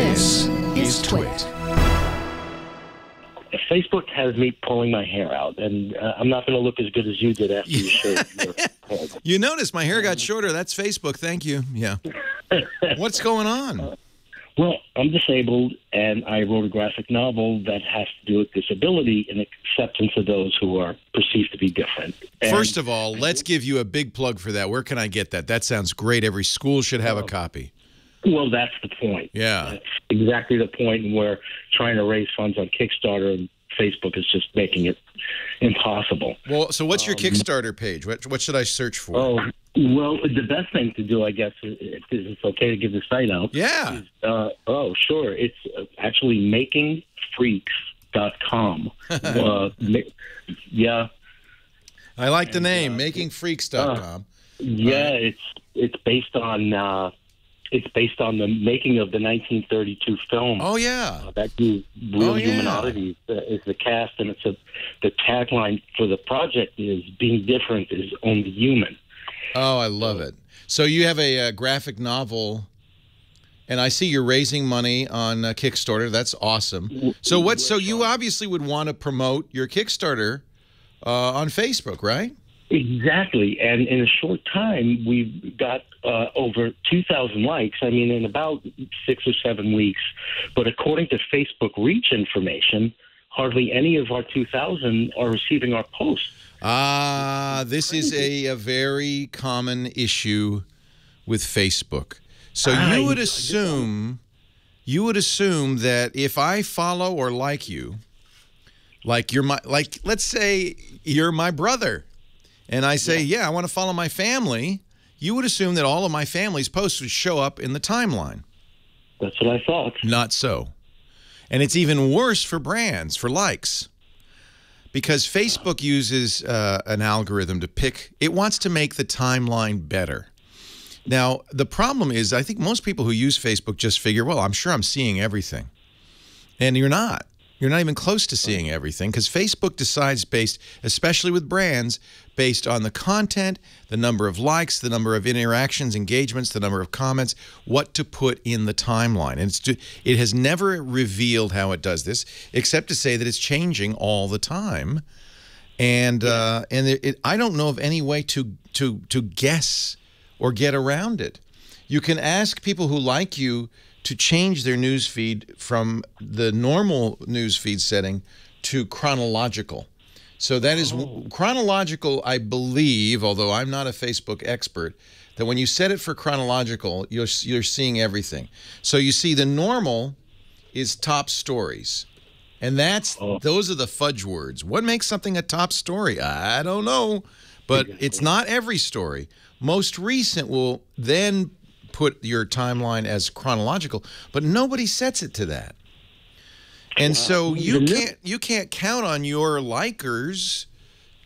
This is TWiT. Facebook has me pulling my hair out, and I'm not going to look as good as you did after you shaved your head. You noticed my hair got shorter. That's Facebook. Thank you. Yeah. What's going on? Well, I'm disabled, and I wrote a graphic novel that has to do with disability and acceptance of those who are perceived to be different. And first of all, let's give you a big plug for that. Where can I get that? That sounds great. Every school should have a copy. Well, that's the point. Yeah. That's exactly the point, and we're trying to raise funds on Kickstarter, and Facebook is just making it impossible. Well, so what's your Kickstarter page? What should I search for? Oh, well, the best thing to do, I guess, if it's okay to give the site out. Yeah. Is, oh, sure. It's actually makingfreaks.com. Yeah. I like the name, makingfreaks.com. Yeah, it's based on the making of the 1932 film. Oh, yeah. That you Real Human Oddities is the cast, and the tagline for the project is "Being different is only human." Oh, I love it. So you have a graphic novel, and I see you're raising money on Kickstarter. That's awesome. So So you obviously would want to promote your Kickstarter on Facebook, right? Exactly. And in a short time, we've got over 2,000 likes. I mean, in about 6 or 7 weeks. But according to Facebook reach information, hardly any of our 2,000 are receiving our posts. This is a very common issue with Facebook. So you would assume that if I follow or like you, let's say you're my brother, and I say, yeah, I want to follow my family, you would assume that all of my family's posts would show up in the timeline. That's what I thought. Not so. And it's even worse for brands, for likes. Because Facebook uses an algorithm to pick, it wants to make the timeline better. Now, the problem is, I think most people who use Facebook just figure, well, I'm sure I'm seeing everything. And you're not. You're not even close to seeing everything, because Facebook decides especially with brands, based on the content, the number of likes, the number of interactions, engagements, the number of comments, what to put in the timeline. And it has never revealed how it does this, except to say that it's changing all the time. And I don't know of any way to guess or get around it. You can ask people who like you to change their news feed from the normal news feed setting to chronological. So that is chronological, I believe, although I'm not a Facebook expert, that when you set it for chronological, you're seeing everything. So you see the normal is top stories. And those are the fudge words. What makes something a top story? I don't know. But it's not every story. Most recent will then put your timeline as chronological, but nobody sets it to that. And so you can't count on your likers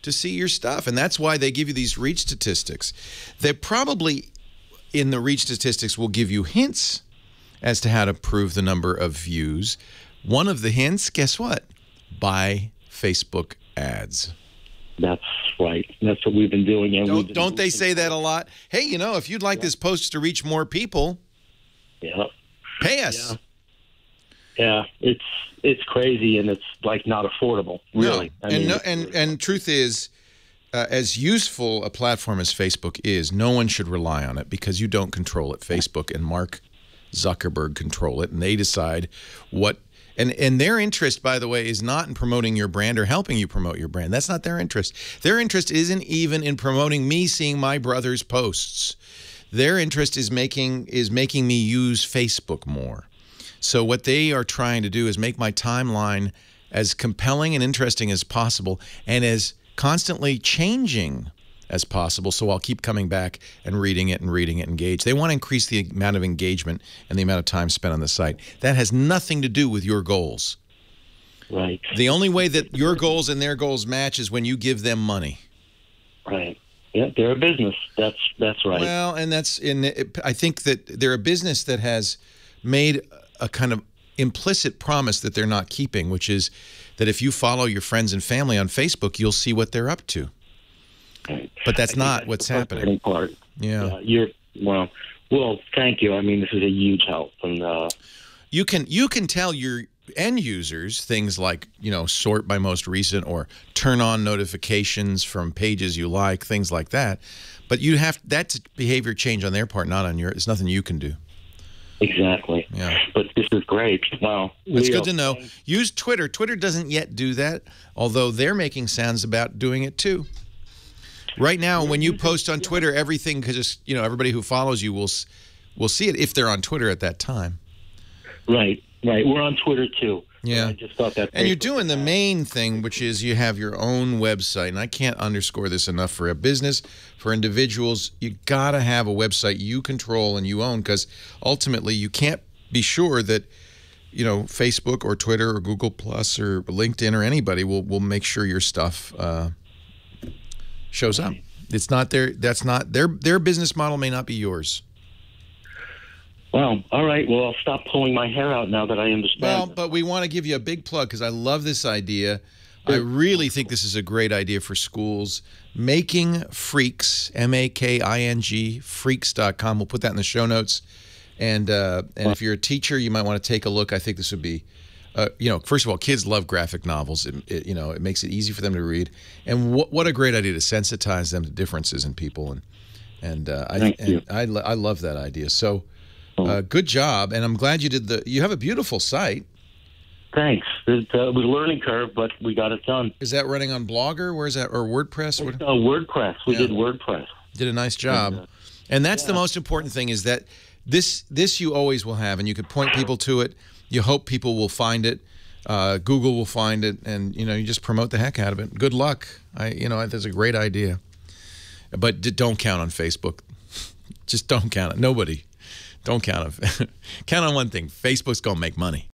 to see your stuff. And that's why they give you these reach statistics. They probably, in the reach statistics, will give you hints as to how to prove the number of views. One of the hints, guess what? Buy Facebook ads. That's right. That's what we've been doing. And don't they say that a lot? Hey, you know, if you'd like this post to reach more people, pay us. Yeah, it's crazy, and it's like not affordable, really. No. And truth is, as useful a platform as Facebook is, no one should rely on it, because you don't control it. Facebook and Mark Zuckerberg control it, and they decide what. And their interest, by the way, is not in promoting your brand or helping you promote your brand. That's not their interest. Their interest isn't even in promoting me seeing my brother's posts. Their interest is making me use Facebook more. So what they are trying to do is make my timeline as compelling and interesting as possible, and as constantly changing as possible, so I'll keep coming back and reading it and engaged. They want to increase the amount of engagement and the amount of time spent on the site. That has nothing to do with your goals. Right. The only way that your goals and their goals match is when you give them money. Right. Yeah, they're a business. That's right. Well, and I think that they're a business that has made a kind of implicit promise that they're not keeping, which is that if you follow your friends and family on Facebook, you'll see what they're up to. But that's not what's happening. Yeah. Well, thank you. I mean, this is a huge help. And you can tell your end users things like, you know, sort by most recent or turn on notifications from pages you like, things like that. But that's behavior change on their part, not on yours. It's nothing you can do. Exactly. Yeah. But this is great. Wow. It's good to know. Use Twitter. Twitter doesn't yet do that, although they're making sounds about doing it too. Right now, when you post on Twitter, everything, because, you know, everybody who follows you will see it if they're on Twitter at that time. Right. We're on Twitter too. Yeah. I just thought that. And you're doing the main thing, which is you have your own website. And I can't underscore this enough for a business, for individuals. You got to have a website you control and you own, because ultimately you can't be sure that, you know, Facebook or Twitter or Google Plus or LinkedIn or anybody will make sure your stuff shows up. It's not that's not their business model may not be yours. Well, all right. Well, I'll stop pulling my hair out now that I understand. Well, but we want to give you a big plug because I love this idea. I really think this is a great idea for schools. Making Freaks, M-A-K-I-N-G, freaks.com. We'll put that in the show notes. And if you're a teacher, you might want to take a look. I think this would be, you know, first of all, kids love graphic novels. You know, it makes it easy for them to read. And what a great idea to sensitize them to differences in people. I love that idea. So. Good job, and I'm glad you did you have a beautiful site. Thanks. It was a learning curve, but we got it done. Is that running on Blogger? Where is that? Or WordPress? WordPress. We did WordPress. Did a nice job. And that's the most important thing, is that this you always will have, and you could point people to it. You hope people will find it. Google will find it, and, you know, you just promote the heck out of it. Good luck. You know, that's a great idea. But don't count on Facebook. Just don't count on it. Nobody. Don't count on it. Count on one thing. Facebook's going to make money.